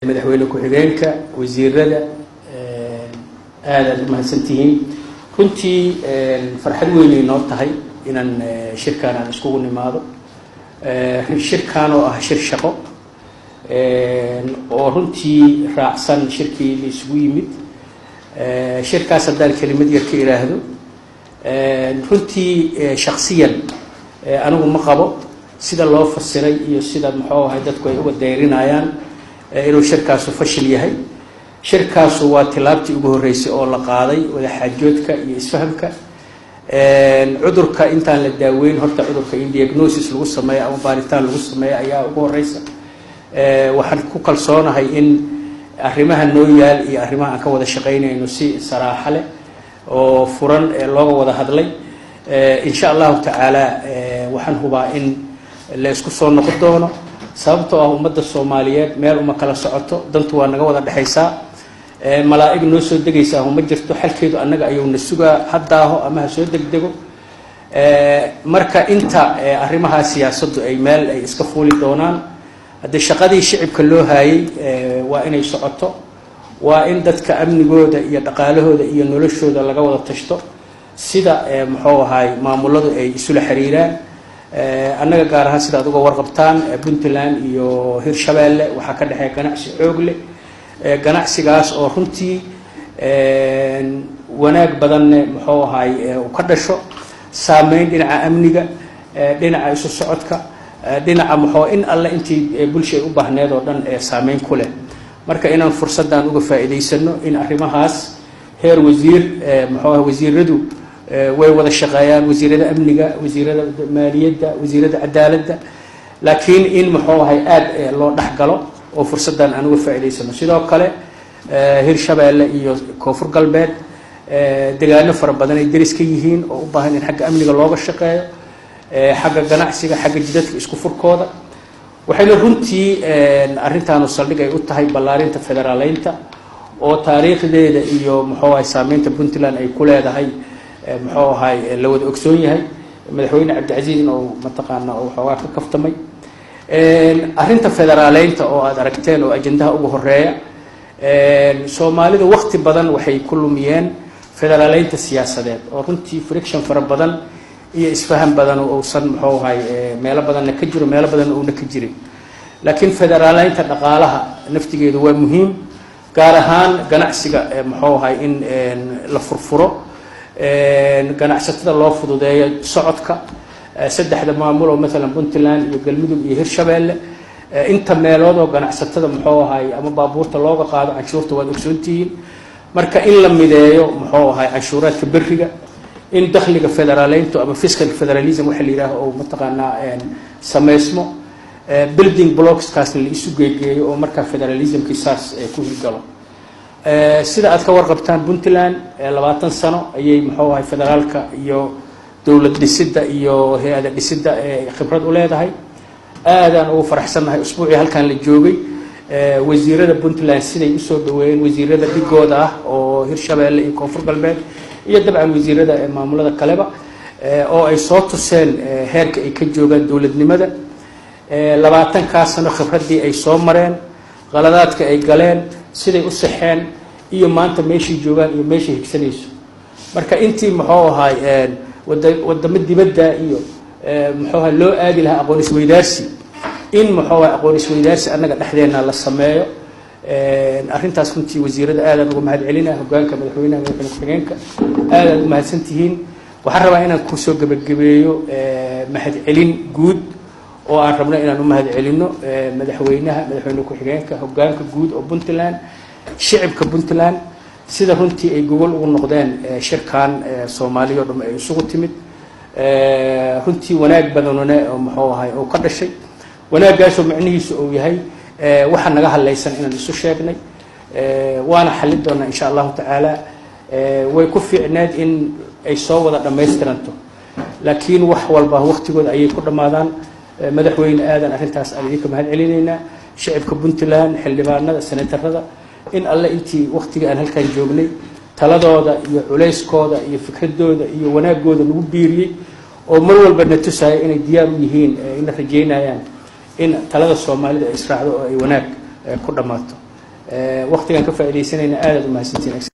madaxweyne ku-xigeenka wasiirada aad mahadsantihiin runtii farxad weyn ay noo tahay inaan shirkaan aan iskugu nimaado shirkaan oo ah shir shaqo oo runtii raacsan shirkii la isugu yimid shirkaas haddaan kelimad yar ka iraahdo runtii shakhsiyan anigu ma qabo sida loo fasiray iyo sida muxuu ahay dadku ay uga dayrinayaan inuu shirkaasu fashil yahay shirkaasu waa tilaabtii ugu horeysay oo la qaaday wada xaajoodka iyo isfahamka cudurka intaan la daaweyn horta cudurka in diagnosis lagu sameeyo ama baaritaan lagu sameeyo ayaa ugu horeysa waxaan ku kalsoonahay in arrimaha noo yaal iyo arrimaha aan ka wada shaqaynayno si saraaxo leh oo furan looga wada hadlay insha allahu tacaala waxaan hubaa in la isku soo noqon doono sababtoo ah ummadda Soomaaliyeed meel uma kala socoto dantu waa naga wada dhaxaysaa malaa'ig noo soo degaysaa uma jirto xalkeedu annaga ayuu na sugaa haddaaho ama ha soo degdego marka inta arrimaha siyaasaddu ay meel ay iska fuuli doonaan hadda shaqadii shicibka loo haayay waa inay socoto waa in dadka amnigooda iyo dhaqaalahooda iyo noloshooda laga wada tashto sida muxuu ahay maamuladu ay isula xiriiraan annaga gaar ahaan sida uga warqabtaan Puntland iyo Hirshabeelle waxa ka dhaxay ganacsi xoog leh ganacsigaas oo runtii wanaag badan muxuu ahay uu ka dhasho saameyn dhinaca amniga dhinaca isu socodka dhinaca muxuu in alla intii bulshada u baahneed oo dhan saameyn ku leh marka inaan fursadan uga faa'iideysano in arrimahaas heer wasiir muxuu ahay wasiiradu way wada shaqeeyaan wasiirada amniga wasiirada maaliyadda wasiirada cadaaladda laakiin in muxuu ahay aad loo dhaxgalo oo fursadan aan uga faa'iideysano sidoo kale Hirshabeelle iyo Koonfur Galbeed deegaano fara badan ay deris ka yihiin oo u baahan in xagga amniga looga shaqeeyo xagga ganacsiga xagga jidadka isku furkooda waxayna runtii arrintan saldhig ay u tahay ballaarinta federaaleynta oo taariikhdeeda iyo muxuu ahay saameynta Puntland ay ku leedahay muxuu ahay la wada ogsoon yahay madaxweyne Cabdicaziz oo mataqaana oo xoogaa ka kaftamay arrinta federaaleynta oo aad aragteen oo ajandaha ugu horeeya Soomaalida waqti badan waxay ku lumiyeen federaaleynta siyaasadeed oo runtii friction fara badan iyo isfaham badan oo uusan muxuu ahay meelo badan ka jiro meelo badan oo ka jirin laakiin federaaleynta dhaqaalaha naftigeedu waa muhiim gaar ahaan ganacsiga muxuu ahay in la furfuro ganacsatada loo fududeeyo socodka saddexda maamul oo mesela Puntland iyo Galmudug iyo Hirshabeelle inta meelood oo ganacsatada muxuu ahay ama baabuurta looga qaado canshuurta waad ogsoontihiin marka in la mideeyo muxuu ahay canshuuraadka bariga in dakhliga federaaleyntu ama fiscal federalism waxa la yiraahdo oo mataqaana sameysmo building blocks kaas la isu geeyo oo marka federalism kiisaas ku hirgalo sida aad ka warqabtaan Puntland 20 sano ayay muxuu ahay federaalka iyo dawlad dhisidda iyo hay'adda dhisidda khibrad u leedahay aadaan ugu faraxsanahay usbuucii halkan la joogay wasiirada Puntland siday u soo dhaweeyeen wasiirada digooda ah oo Hirshabeelle iyo Koonfur Galbeed iyo dabcan wasiirada maamulada kaleba oo ay soo tuseen heerka ay ka joogaan dawladnimada 20 sano khibradii ay soo mareen qaladaadka ay galeen siday u saxeen iyo maanta meeshii joogaan iyo meeshii higsanayso marka intii muxuu ahay wadamo dibadda iyo muxuu ahay loo aadi lahaa aqoon isweydaarsi in muxuu ahay aqoon isweydaarsi annaga dhexdeena la sameeyo arrintaas runtii wasiirada aad ugu mahad celinaa hoggaanka madaxweynaha ku-xigeenka aad ugu mahadsantihiin waxaan rabaa inaan ku soo gabagabeeyo mahad celin guud oo aan rabno inaan u mahad celino madaxweynaha madaxweyne ku-xigeenka hoggaanka guud oo Puntland shicibka Puntland sida runtii ay gogol ugu noqdeen shirkan Soomaaliya oo ay isugu timid runtii wanaag badanone oo muxuu ahay oo ka dhashay wanaagaas oo macnihiisu uu yahay waxa naga hadlaysan inaan isu sheegnay waana xalin doonaa insha Allah taala way ku fiicneed in ay soo wada dhameystiranto laakiin wax walba waqtigooda ayay ku dhamaadaan madaxweyne aadan arrintaas aan ka mahad celinayna shicibka Puntland xildhibaanada senatarada in alla intii waqtiga aan halkan joognay taladooda iyo culeyskooda iyo fikradooda iyo wanaagooda lagu biiriyay oo mar walba na tusay inay diyaar u yihiin in rajeynayaan in talada Soomaalida ay israacdo oo ay wanaag ku dhamaato waqtigan ka faa'iidaysanayna aad u mahadsantiin.